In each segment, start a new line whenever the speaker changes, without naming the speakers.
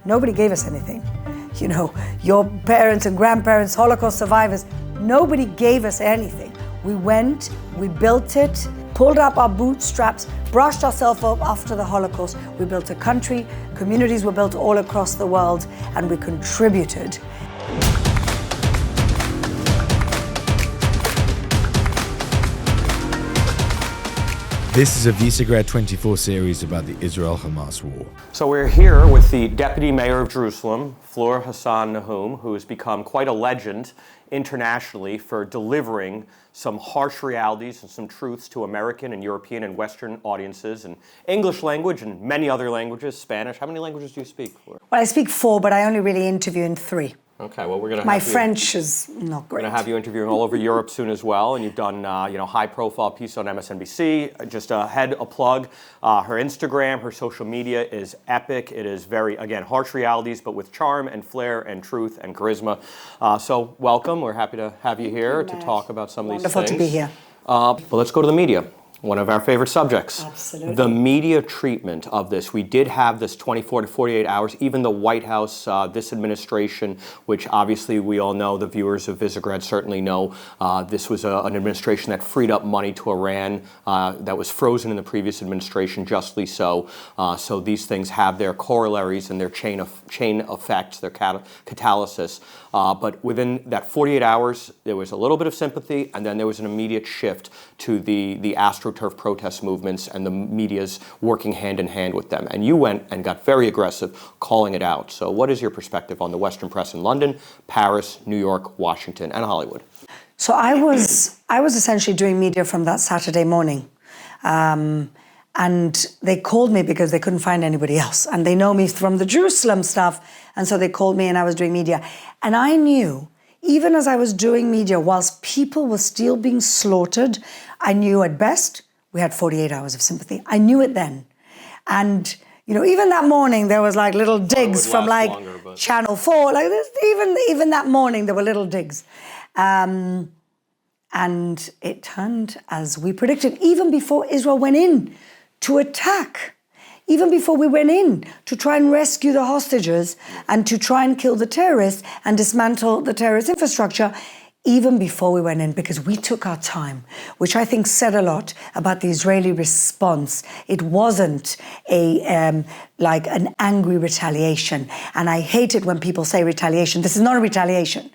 Nobody gave us anything. You know, your parents and grandparents, Holocaust survivors, nobody gave us anything. We went, we built it, pulled up our bootstraps, brushed ourselves up after the Holocaust. We built a country, communities were built all across the world, and we contributed.
This is a Visegrad 24 series about the Israel-Hamas war.
So we're here with the Deputy Mayor of Jerusalem, Fleur Hassan-Nahoum, who has become quite a legend internationally for delivering some harsh realities and some truths to American and European and Western audiences in English language and many other languages, Spanish. How many languages do you speak, Fleur?
Well, I speak 4, but I only really interview in 3.
Okay, well, we're going to
My French is not great.
We're going to have you interviewing all over Europe soon as well, and you've done, high-profile piece on MSNBC. Just a plug. Her Instagram, her social media is epic. It is very, again, harsh realities, but with charm and flair and truth and charisma. So welcome. We're happy to have you here to talk about some of these things.
Wonderful to be here.
But let's go to the media. One of our favorite subjects.
Absolutely.
The media treatment of this. We did have this 24 to 48 hours. Even the White House, this administration, which obviously we all know, the viewers of Visegrad certainly know, this was an administration that freed up money to Iran that was frozen in the previous administration, justly so. So these things have their corollaries and their chain effects, their catalysis. But within that 48 hours, there was a little bit of sympathy, and then there was an immediate shift to the AstroTurf protest movements and the media's working hand in hand with them. And you went and got very aggressive, calling it out. So what is your perspective on the Western press in London, Paris, New York, Washington, and Hollywood?
So I was essentially doing media from that Saturday morning. And they called me because they couldn't find anybody else. And they know me from the Jerusalem stuff. And so they called me and I was doing media. And I knew, even as I was doing media, whilst people were still being slaughtered, I knew at best we had 48 hours of sympathy. I knew it then. And, even that morning, there was like little digs from Channel 4. Like this, even that morning, there were little digs. And it turned as we predicted, even before Israel went in to attack. Even before we went in to try and rescue the hostages and to try and kill the terrorists and dismantle the terrorist infrastructure, even before we went in, because we took our time, which I think said a lot about the Israeli response. It wasn't like an angry retaliation. And I hate it when people say retaliation. This is not a retaliation.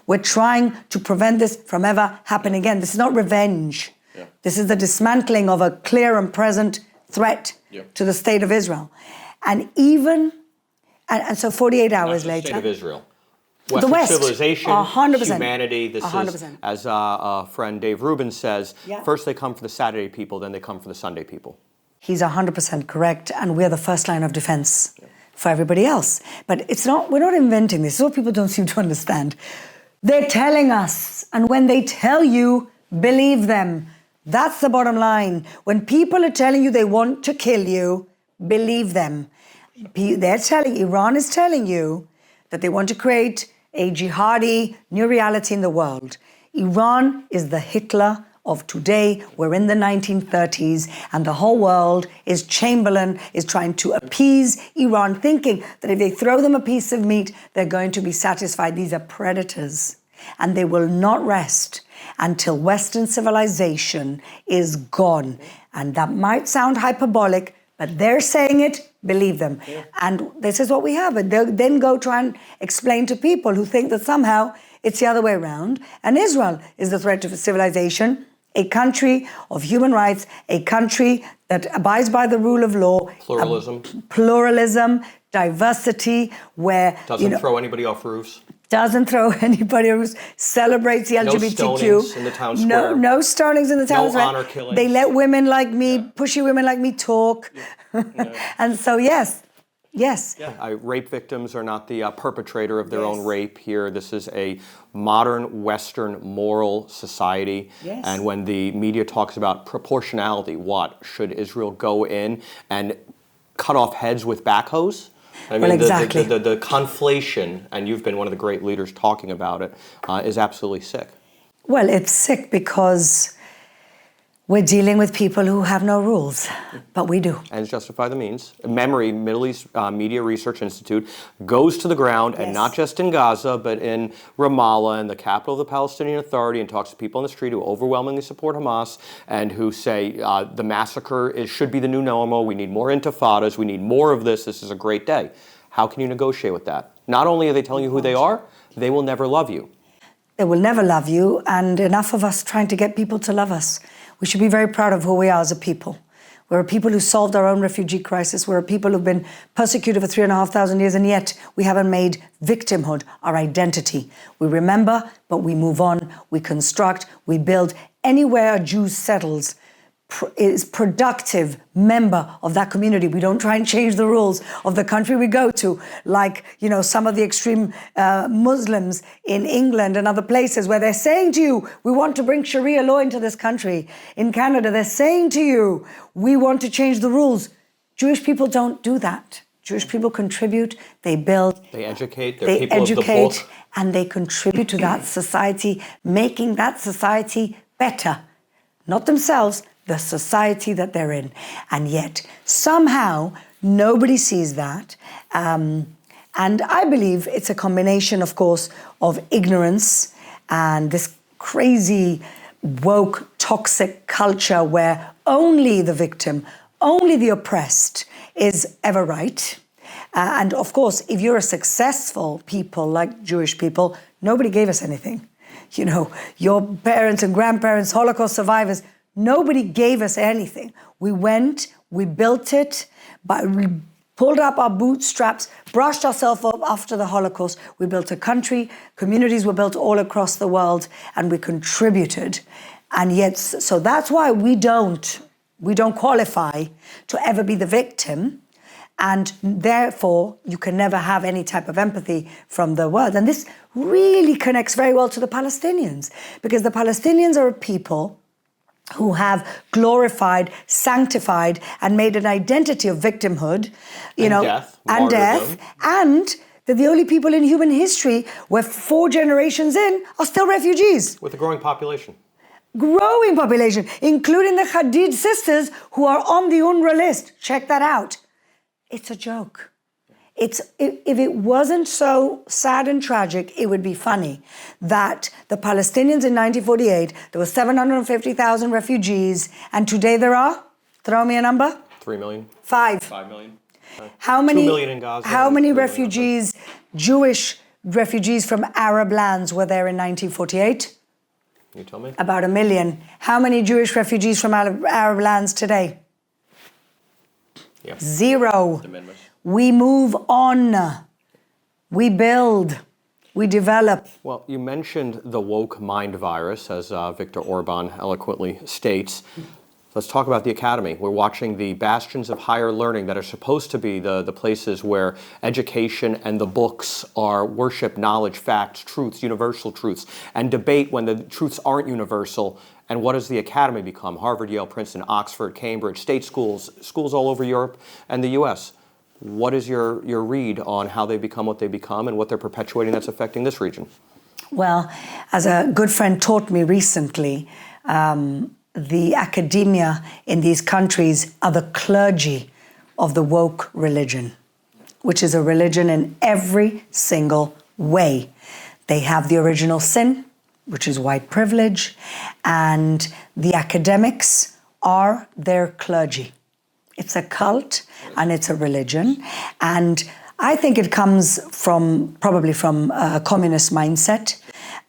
We're trying to prevent this from ever happening again. This is not revenge. Yeah. This is the dismantling of a clear and present threat to the state of Israel. And so 48 hours later...
The state of Israel.
Western the West.
Civilization,
100%.
Humanity. This 100%. Is, as a friend Dave Rubin says, first they come for the Saturday people, then they come for the Sunday people.
He's 100% correct, and we're the first line of defense for everybody else. But we're not inventing this. This is what people don't seem to understand. They're telling us, and when they tell you, believe them. That's the bottom line. When people are telling you they want to kill you, believe them. Iran is telling you that they want to create a jihadi new reality in the world. Iran is the Hitler of today. We're in the 1930s, and the whole world Chamberlain is trying to appease Iran, thinking that if they throw them a piece of meat, they're going to be satisfied. These are predators, and they will not rest until Western civilization is gone. And that might sound hyperbolic, but they're saying it, believe them. Yeah. And this is what we have. And they'll then go try and explain to people who think that somehow it's the other way around. And Israel is the threat to civilization, a country of human rights, a country that abides by the rule of law. Pluralism, diversity, where...
Doesn't throw anybody off roofs.
Doesn't throw anybody who celebrates the LGBTQ.
No stonings in the town square.
No stonings in the town square.
No honor killings.
They let women like me, pushy women like me talk. Yeah. And so, yes.
Yeah. Rape victims are not the perpetrator of their own rape here. This is a modern Western moral society. Yes. And when the media talks about proportionality, should Israel go in and cut off heads with backhoes? I mean,
exactly.
The conflation, and you've been one of the great leaders talking about it, is absolutely sick.
Well, it's sick because We're dealing with people who have no rules, but we do.
Ends justify the means. Memory, Middle East Media Research Institute, goes to the ground, and not just in Gaza, but in Ramallah, and the capital of the Palestinian Authority, and talks to people on the street who overwhelmingly support Hamas and who say the massacre should be the new normal. We need more intifadas. We need more of this. This is a great day. How can you negotiate with that? Not only are they telling you who they are, they will never love you.
They will never love you, and enough of us trying to get people to love us. We should be very proud of who we are as a people. We're a people who solved our own refugee crisis. We're a people who've been persecuted for 3,500 years, and yet we haven't made victimhood our identity. We remember, but we move on. We construct, we build. Anywhere a Jew settles is productive member of that community. We don't try and change the rules of the country we go to, like, some of the extreme Muslims in England and other places where they're saying to you, we want to bring Sharia law into this country. In Canada, they're saying to you, we want to change the rules. Jewish people don't do that. Jewish people contribute, they build.
They educate, they're people of the book.
And they contribute to that society, making that society better. Not themselves, the society that they're in. And yet, somehow, nobody sees that. And I believe it's a combination, of course, of ignorance and this crazy, woke, toxic culture where only the victim, only the oppressed is ever right. And of course, if you're a successful people like Jewish people, nobody gave us anything. Your parents and grandparents, Holocaust survivors, nobody gave us anything. We went, we built it, but we pulled up our bootstraps, brushed ourselves up after the Holocaust. We built a country, communities were built all across the world, and we contributed. And yet, so that's why we don't qualify to ever be the victim. And therefore, you can never have any type of empathy from the world. And this really connects very well to the Palestinians, because the Palestinians are a people who have glorified, sanctified, and made an identity of victimhood, and death, and they're the only people in human history where 4 generations in are still refugees.
With a growing population.
Growing population, including the Hadid sisters who are on the UNRWA list. Check that out. It's a joke. If it wasn't so sad and tragic, it would be funny that the Palestinians in 1948, there were 750,000 refugees, and today there are, throw me a number?
3 million.
5.
5 million.
How many?
2 million in Gaza.
How many refugees, Jewish refugees from Arab lands were there in 1948?
You tell me.
About 1 million. How many Jewish refugees from Arab lands today?
Yeah.
0.
De minimis.
We move on. We build. We develop.
Well, you mentioned the woke mind virus, as Viktor Orban eloquently states. Let's talk about the academy. We're watching the bastions of higher learning that are supposed to be the places where education and the books are worship, knowledge, facts, truths, universal truths, and debate when the truths aren't universal. And what does the academy become? Harvard, Yale, Princeton, Oxford, Cambridge, state schools, schools all over Europe and the U.S. What is your read on how they become what they become and what they're perpetuating that's affecting this region?
Well, as a good friend taught me recently, the academia in these countries are the clergy of the woke religion, which is a religion in every single way. They have the original sin, which is white privilege, and the academics are their clergy. It's a cult and it's a religion. And I think it comes probably from a communist mindset.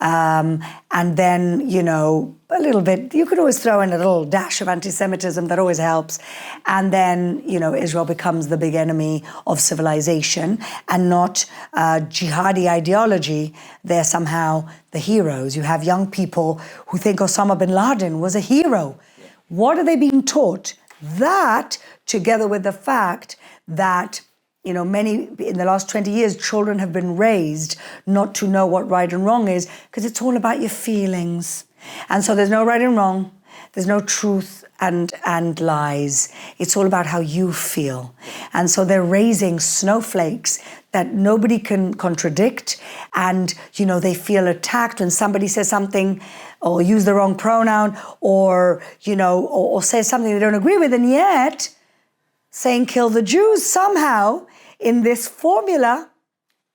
And then, a little bit, you could always throw in a little dash of anti-Semitism, that always helps. And then, Israel becomes the big enemy of civilization and not jihadi ideology. They're somehow the heroes. You have young people who think Osama bin Laden was a hero. What are they being taught? That, together with the fact that many, in the last 20 years, children have been raised not to know what right and wrong is, because it's all about your feelings. And so there's no right and wrong. There's no truth and lies. It's all about how you feel. And so they're raising snowflakes that nobody can contradict. And, they feel attacked when somebody says something or use the wrong pronoun or says something they don't agree with. And yet, saying kill the Jews somehow in this formula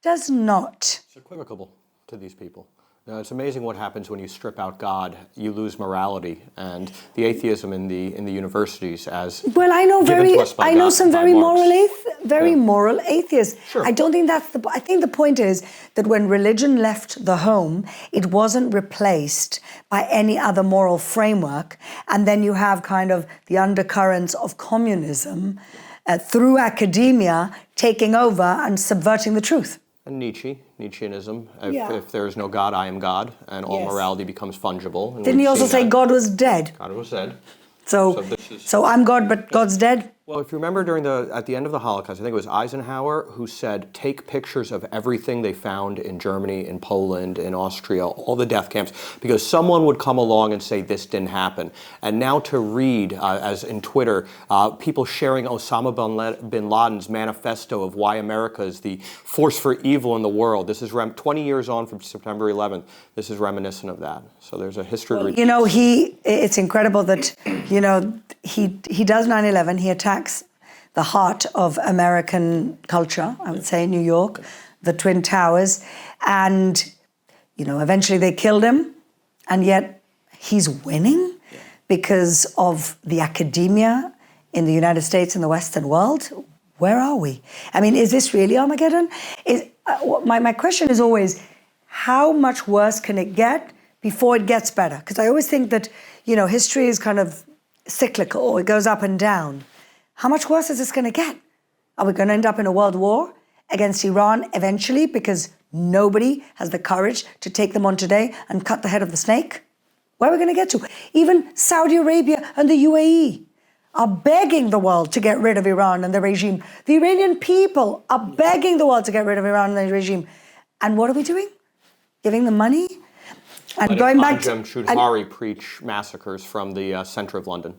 does not.
It's equivocal to these people. It's amazing what happens when you strip out God. You lose morality, and the atheism in the universities as
well. I know some very moral atheists.
Sure.
I don't think that's I think the point is that when religion left the home, it wasn't replaced by any other moral framework, and then you have kind of the undercurrents of communism through academia taking over and subverting the truth.
And Nietzscheanism. If there is no God, I am God, and all morality becomes fungible. And
didn't he also say God was dead?
God was dead.
So I'm God, but God's dead?
Well, if you remember at the end of the Holocaust, I think it was Eisenhower who said, take pictures of everything they found in Germany, in Poland, in Austria, all the death camps, because someone would come along and say this didn't happen. And now to read, as in Twitter, people sharing Osama bin Laden's manifesto of why America is the force for evil in the world. This is 20 years on from September 11th. This is reminiscent of that. So there's a history.
It's incredible that, he does 9/11, he attacks the heart of American culture, I would say, New York, the Twin Towers, and, eventually they killed him, and yet he's winning because of the academia in the United States and the Western world. Where are we? I mean, is this really Armageddon? My question is always, how much worse can it get before it gets better? Because I always think that, history is kind of cyclical, it goes up and down. How much worse is this going to get? Are we going to end up in a world war against Iran eventually because nobody has the courage to take them on today and cut the head of the snake? Where are we going to get to? Even Saudi Arabia and the UAE are begging the world to get rid of Iran and the regime. The Iranian people are begging the world to get rid of Iran and the regime. And what are we doing? Giving them money? And going back to
Shudhari preach massacres from the center of London.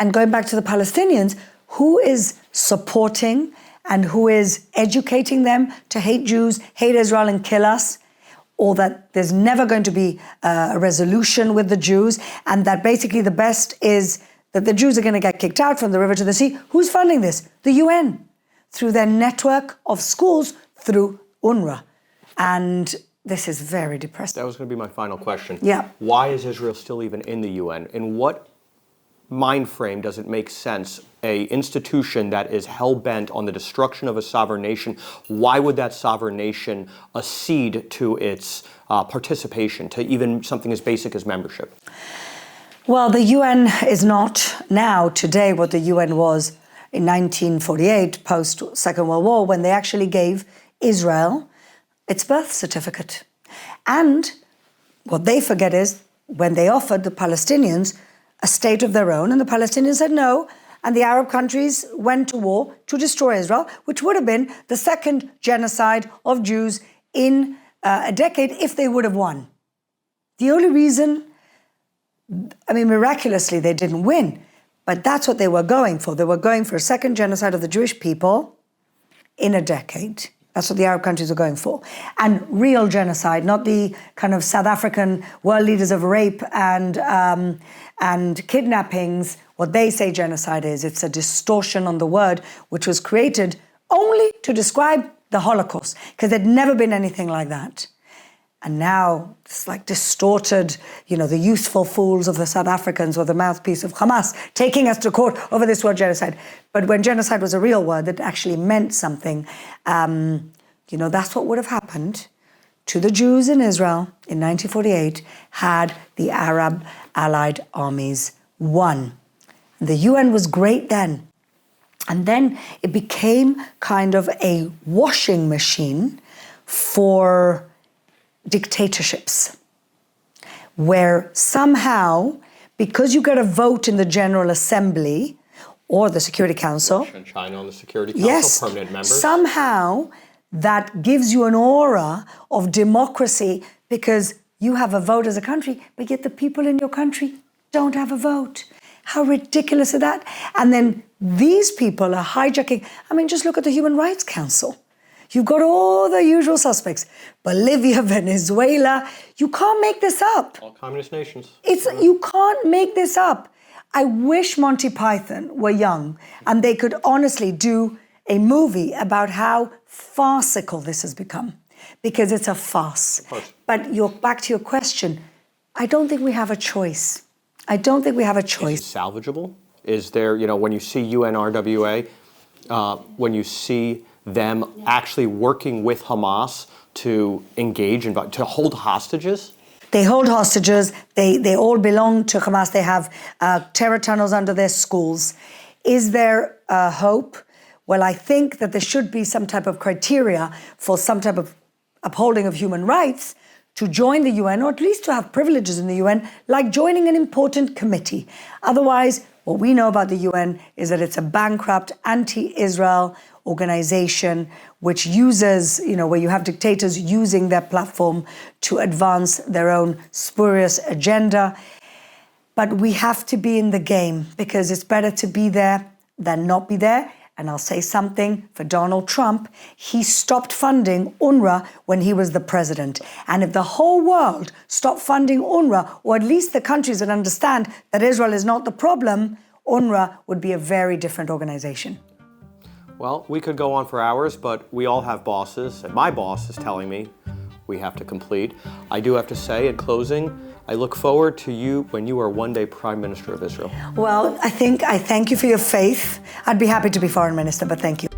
And going back to the Palestinians, who is supporting and who is educating them to hate Jews, hate Israel and kill us? Or that there's never going to be a resolution with the Jews, and that basically the best is that the Jews are going to get kicked out from the river to the sea. Who's funding this? The UN, through their network of schools, through UNRWA. And this is very depressing.
That was going to be my final question.
Yeah.
Why is Israel still even in the UN? In what mind frame does it make sense, a institution that is hell-bent on the destruction of a sovereign nation, why would that sovereign nation accede to its participation, to even something as basic as membership?
Well, the UN is not now, today, what the UN was in 1948, post-Second World War, when they actually gave Israel its birth certificate. And what they forget is when they offered the Palestinians a state of their own, and the Palestinians said no, and the Arab countries went to war to destroy Israel, which would have been the second genocide of Jews in a decade if they would have won. The only reason, miraculously they didn't win, but that's what they were going for. They were going for a second genocide of the Jewish people in a decade. That's what the Arab countries are going for. And real genocide, not the kind of South African world leaders of rape and kidnappings. What they say genocide is, it's a distortion on the word, which was created only to describe the Holocaust, because there'd never been anything like that. And now it's like distorted, the useful fools of the South Africans or the mouthpiece of Hamas taking us to court over this word genocide. But when genocide was a real word that actually meant something, that's what would have happened to the Jews in Israel in 1948 had the Arab allied armies won. The UN was great then. And then it became kind of a washing machine for dictatorships, where somehow, because you get a vote in the General Assembly or the Security Council,
and China on the Security Council, permanent members,
somehow that gives you an aura of democracy because you have a vote as a country, but yet the people in your country don't have a vote. How ridiculous is that? And then these people are hijacking. I mean, just look at the Human Rights Council. You've got all the usual suspects. Bolivia, Venezuela. You can't make this up.
All communist nations.
You can't make this up. I wish Monty Python were young and they could honestly do a movie about how farcical this has become, because it's a farce. But back to your question, I don't think we have a choice. I don't think we have a choice.
Is it salvageable? Is there, when you see UNRWA, when you see them actually working with Hamas to engage in, to hold hostages?
They hold hostages. They all belong to Hamas. They have terror tunnels under their schools. Is there hope? Well, I think that there should be some type of criteria for some type of upholding of human rights to join the UN, or at least to have privileges in the UN, like joining an important committee. Otherwise, what we know about the UN is that it's a bankrupt, anti-Israel organization which uses, where you have dictators using their platform to advance their own spurious agenda. But we have to be in the game, because it's better to be there than not be there. And I'll say something for Donald Trump. He stopped funding UNRWA when he was the president. And if the whole world stopped funding UNRWA, or at least the countries that understand that Israel is not the problem, UNRWA would be a very different organization.
Well, we could go on for hours, but we all have bosses, and my boss is telling me we have to complete. I do have to say, in closing, I look forward to you when you are one day Prime Minister of Israel.
Well, I thank you for your faith. I'd be happy to be Foreign Minister, but thank you.